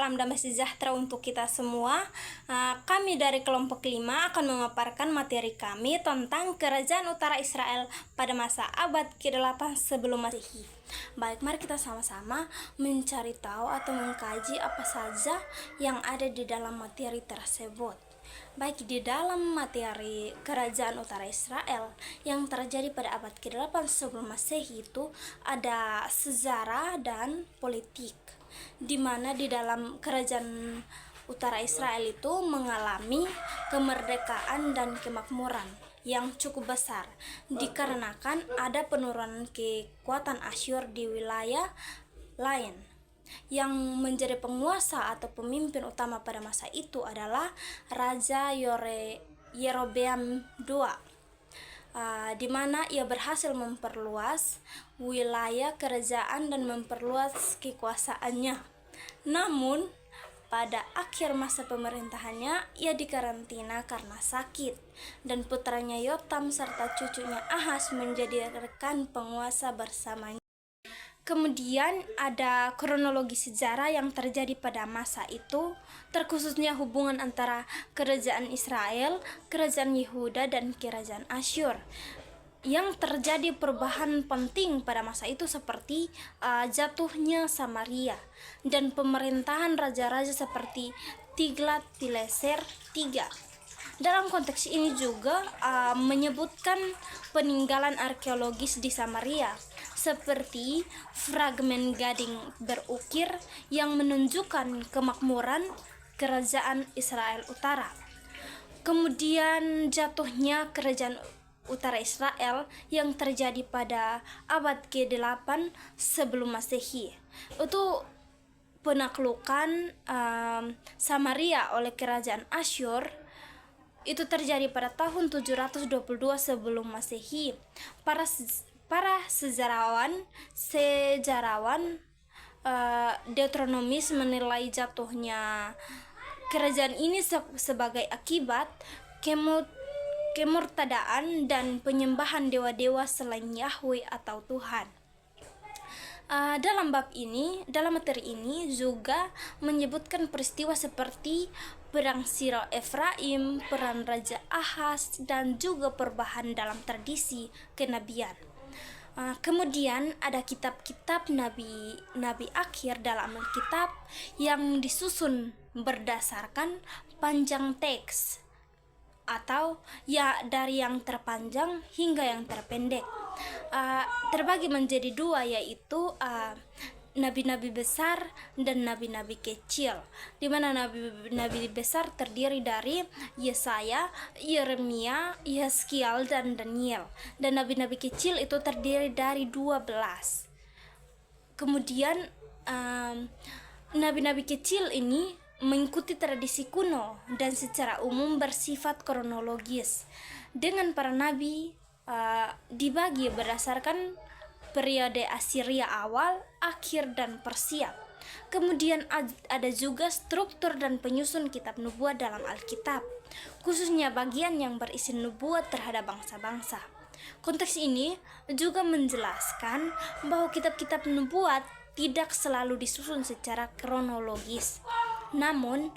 salam damai sejahtera untuk kita semua. Kami dari kelompok 5 akan memaparkan materi kami tentang Kerajaan Utara Israel pada masa abad ke-8 sebelum Masehi. Baik, mari kita sama-sama mencari tahu atau mengkaji apa saja yang ada di dalam materi tersebut. Baik, di dalam materi Kerajaan Utara Israel yang terjadi pada abad ke-8 sebelum Masehi itu ada sejarah dan politik, di mana di dalam Kerajaan Utara Israel itu mengalami kemerdekaan dan kemakmuran yang cukup besar dikarenakan ada penurunan kekuatan Asyur di wilayah lain. Yang menjadi penguasa atau pemimpin utama pada masa itu adalah Raja Yerobeam II, di mana ia berhasil memperluas wilayah kerajaan dan memperluas kekuasaannya. Namun pada akhir masa pemerintahannya ia dikarantina karena sakit, dan putranya Yotam serta cucunya Ahaz menjadi rekan penguasa bersamanya. Kemudian ada kronologi sejarah yang terjadi pada masa itu, terkhususnya hubungan antara kerajaan Israel, kerajaan Yehuda, dan kerajaan Asyur. Yang terjadi perubahan penting pada masa itu seperti jatuhnya Samaria dan pemerintahan raja-raja seperti Tiglat-Pileser III. Dalam konteks ini juga menyebutkan peninggalan arkeologis di Samaria seperti fragmen gading berukir yang menunjukkan kemakmuran kerajaan Israel Utara. Kemudian jatuhnya kerajaan Utara Israel yang terjadi pada abad ke-8 sebelum Masehi. Itu penaklukan Samaria oleh kerajaan Asyur itu terjadi pada tahun 722 sebelum Masehi. Para sejarawan Deuteronomis menilai jatuhnya kerajaan ini sebagai akibat kemurtadaan dan penyembahan dewa-dewa selain Yahweh atau Tuhan. Dalam materi ini juga menyebutkan peristiwa seperti perang Siro Efraim, peran Raja Ahaz, dan juga perubahan dalam tradisi kenabian. Kemudian ada kitab-kitab nabi akhir dalam Alkitab yang disusun berdasarkan panjang teks, atau dari yang terpanjang hingga yang terpendek. Terbagi menjadi dua, yaitu nabi-nabi besar dan nabi-nabi kecil, di mana nabi besar terdiri dari Yesaya, Yeremia, Yeskiel, dan Daniel, dan nabi-nabi kecil itu terdiri dari 12. Kemudian nabi-nabi kecil ini mengikuti tradisi kuno dan secara umum bersifat kronologis, dengan para nabi dibagi berdasarkan periode Assyria awal, akhir, dan Persia. Kemudian ada juga struktur dan penyusun kitab nubuat dalam Alkitab, khususnya bagian yang berisi nubuat terhadap bangsa-bangsa. Konteks ini juga menjelaskan bahwa kitab-kitab nubuat tidak selalu disusun secara kronologis, namun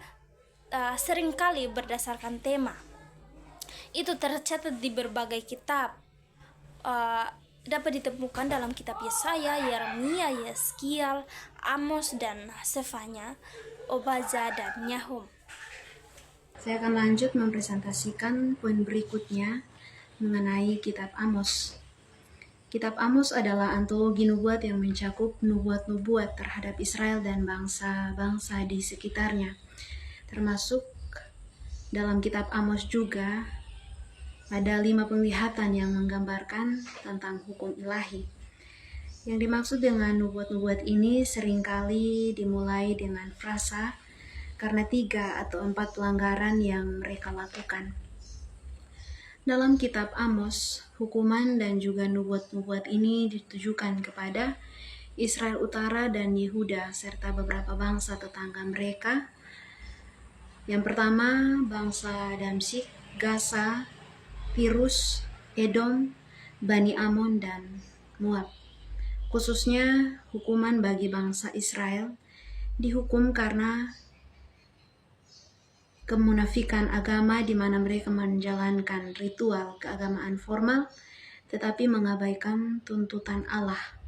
seringkali berdasarkan tema. Itu tercatat di berbagai kitab, dapat ditemukan dalam kitab Yesaya, Yeremia, Yeskiel, Amos, dan Sefanya, Obadja, dan Nahum. Saya akan lanjut mempresentasikan poin berikutnya mengenai kitab Amos. Kitab Amos adalah antologi nubuat yang mencakup nubuat-nubuat terhadap Israel dan bangsa-bangsa di sekitarnya. Termasuk dalam kitab Amos juga ada 5 penglihatan yang menggambarkan tentang hukum ilahi. Yang dimaksud dengan nubuat-nubuat ini seringkali dimulai dengan frasa karena 3 atau 4 pelanggaran yang mereka lakukan. Dalam kitab Amos, hukuman dan juga nubuat-nubuat ini ditujukan kepada Israel Utara dan Yehuda serta beberapa bangsa tetangga mereka. Yang pertama, bangsa Damsyik, Gaza, Tirus, Edom, Bani Amon, dan Moab. Khususnya hukuman bagi bangsa Israel dihukum karena kemunafikan agama di mana mereka menjalankan ritual keagamaan formal tetapi mengabaikan tuntutan Allah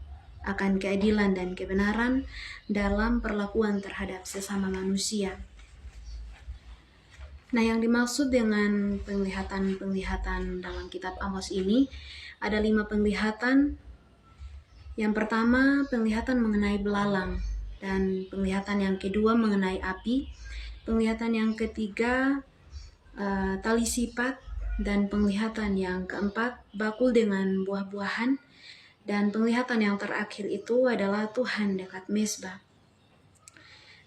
akan keadilan dan kebenaran dalam perlakuan terhadap sesama manusia. Nah, yang dimaksud dengan penglihatan-penglihatan dalam kitab Amos ini ada 5 penglihatan. Yang pertama, penglihatan mengenai belalang, dan penglihatan yang kedua mengenai api, penglihatan yang ketiga tali sifat, dan penglihatan yang keempat bakul dengan buah-buahan, dan penglihatan yang terakhir itu adalah Tuhan dekat mezbah.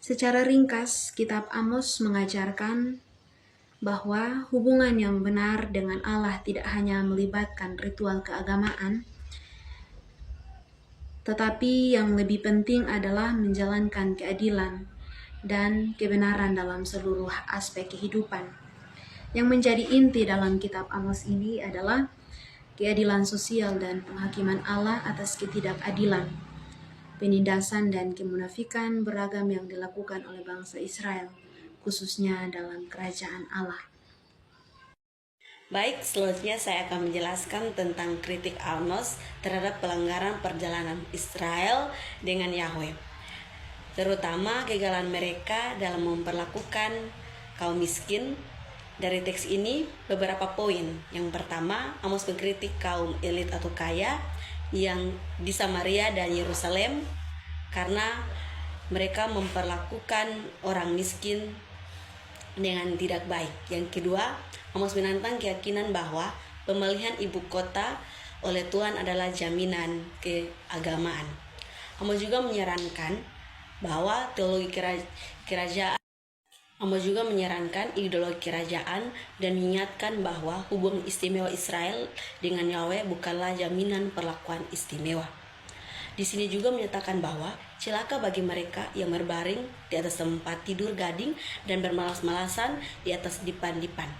Secara ringkas, kitab Amos mengajarkan bahwa hubungan yang benar dengan Allah tidak hanya melibatkan ritual keagamaan, tetapi yang lebih penting adalah menjalankan keadilan dan kebenaran dalam seluruh aspek kehidupan. Yang menjadi inti dalam kitab Amos ini adalah keadilan sosial dan penghakiman Allah atas ketidakadilan, penindasan dan kemunafikan beragam yang dilakukan oleh bangsa Israel, khususnya dalam kerajaan Allah. Baik, selanjutnya saya akan menjelaskan tentang kritik Amos terhadap pelanggaran perjalanan Israel dengan Yahweh, terutama kegagalan mereka dalam memperlakukan kaum miskin. Dari teks ini beberapa poin. Yang pertama, Amos mengkritik kaum elit atau kaya yang di Samaria dan Yerusalem karena mereka memperlakukan orang miskin dengan tidak baik. Yang kedua, Amos menantang keyakinan bahwa pemilihan ibu kota oleh Tuhan adalah jaminan keagamaan. Amos juga menyarankan bahwa Amos juga menyarankan ideologi kerajaan dan mengingatkan bahwa hubungan istimewa Israel dengan Yahweh bukanlah jaminan perlakuan istimewa. Di sini juga menyatakan bahwa celaka bagi mereka yang berbaring di atas tempat tidur gading dan bermalas-malasan di atas dipan-dipan,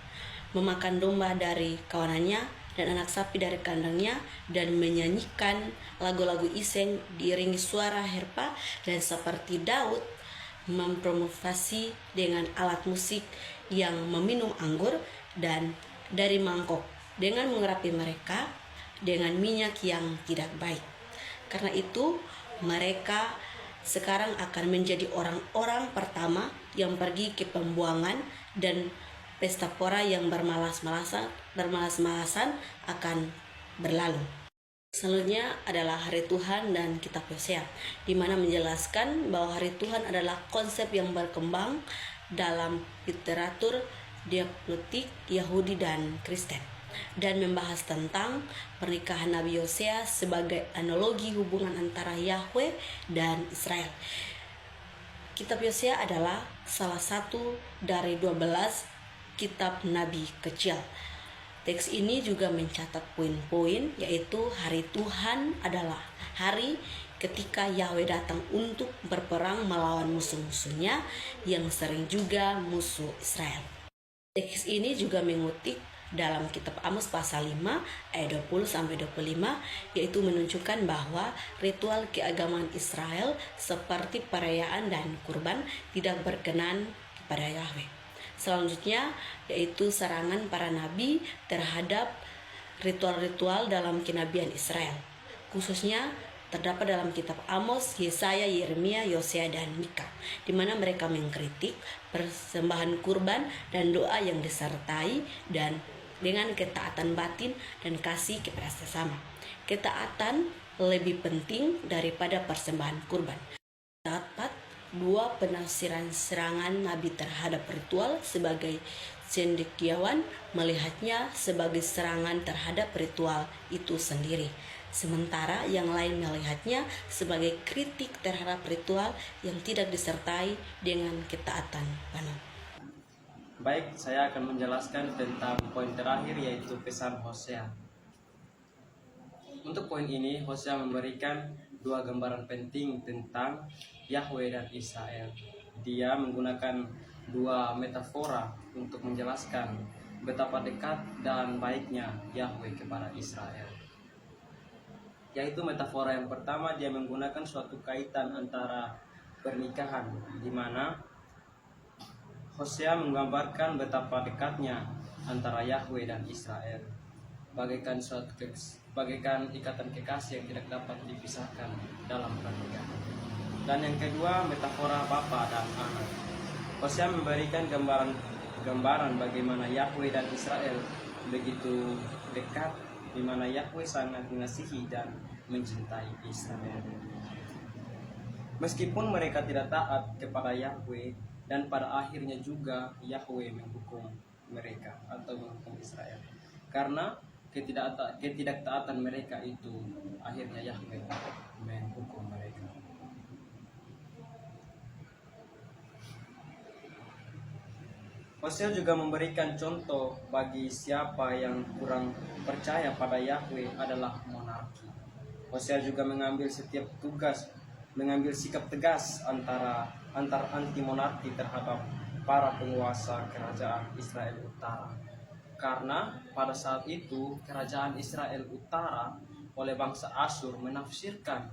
memakan domba dari kawanannya dan anak sapi dari kandangnya, dan menyanyikan lagu-lagu iseng diiringi suara herpa, dan seperti Daud memprovokasi dengan alat musik yang meminum anggur dan dari mangkok dengan mengurapi mereka dengan minyak yang tidak baik. Karena itu mereka sekarang akan menjadi orang-orang pertama yang pergi ke pembuangan, dan pesta pora yang bermalas-malasan akan berlalu. Selanjutnya adalah Hari Tuhan dan Kitab Hosea, di mana menjelaskan bahwa Hari Tuhan adalah konsep yang berkembang dalam literatur dialektik Yahudi dan Kristen, dan membahas tentang pernikahan Nabi Hosea sebagai analogi hubungan antara Yahweh dan Israel. Kitab Hosea adalah salah satu dari 12 kitab Nabi kecil. Teks ini juga mencatat poin-poin, yaitu hari Tuhan adalah hari ketika Yahweh datang untuk berperang melawan musuh-musuhnya yang sering juga musuh Israel. Teks ini juga mengutip dalam kitab Amos pasal 5 ayat 20-25, yaitu menunjukkan bahwa ritual keagamaan Israel seperti perayaan dan kurban tidak berkenan kepada Yahweh. Selanjutnya yaitu serangan para nabi terhadap ritual-ritual dalam kenabian Israel, khususnya terdapat dalam kitab Amos, Yesaya, Yeremia, Yosea, dan Mika, di mana mereka mengkritik persembahan kurban dan doa yang disertai dan dengan ketaatan batin dan kasih kepada sesama. Ketaatan lebih penting daripada persembahan kurban. Dapat dua penafsiran serangan Nabi terhadap ritual. Sebagai cendekiawan melihatnya sebagai serangan terhadap ritual itu sendiri, sementara yang lain melihatnya sebagai kritik terhadap ritual yang tidak disertai dengan ketaatan penuh. Baik, saya akan menjelaskan tentang poin terakhir, yaitu pesan Hosea. Untuk poin ini, Hosea memberikan dua gambaran penting tentang Yahweh dan Israel. Dia menggunakan dua metafora untuk menjelaskan betapa dekat dan baiknya Yahweh kepada Israel. Yaitu metafora yang pertama, dia menggunakan suatu kaitan antara pernikahan, di mana Hosea menggambarkan betapa dekatnya antara Yahweh dan Israel, bagaikan ikatan kekasih yang tidak dapat dipisahkan dalam pernikahan. Dan yang kedua, metafora bapa dan anak. Hosea memberikan gambaran bagaimana Yahweh dan Israel begitu dekat, di mana Yahweh sangat mengasihi dan mencintai Israel. Meskipun mereka tidak taat kepada Yahweh, dan pada akhirnya juga Yahweh menghukum mereka atau menghukum Israel. Karena ketidaktaatan mereka itu, akhirnya Yahweh menghukum mereka. Hosea juga memberikan contoh bagi siapa yang kurang percaya pada Yahweh adalah monarki. Hosea juga mengambil sikap tegas antar anti monarki terhadap para penguasa kerajaan Israel Utara. Karena pada saat itu kerajaan Israel Utara oleh bangsa Asyur menafsirkan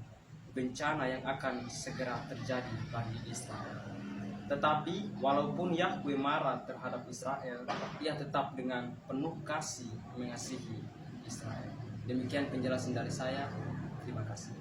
bencana yang akan segera terjadi bagi Israel. Tetapi walaupun Yahweh marah terhadap Israel, ia tetap dengan penuh kasih mengasihi Israel. Demikian penjelasan dari saya. Terima kasih.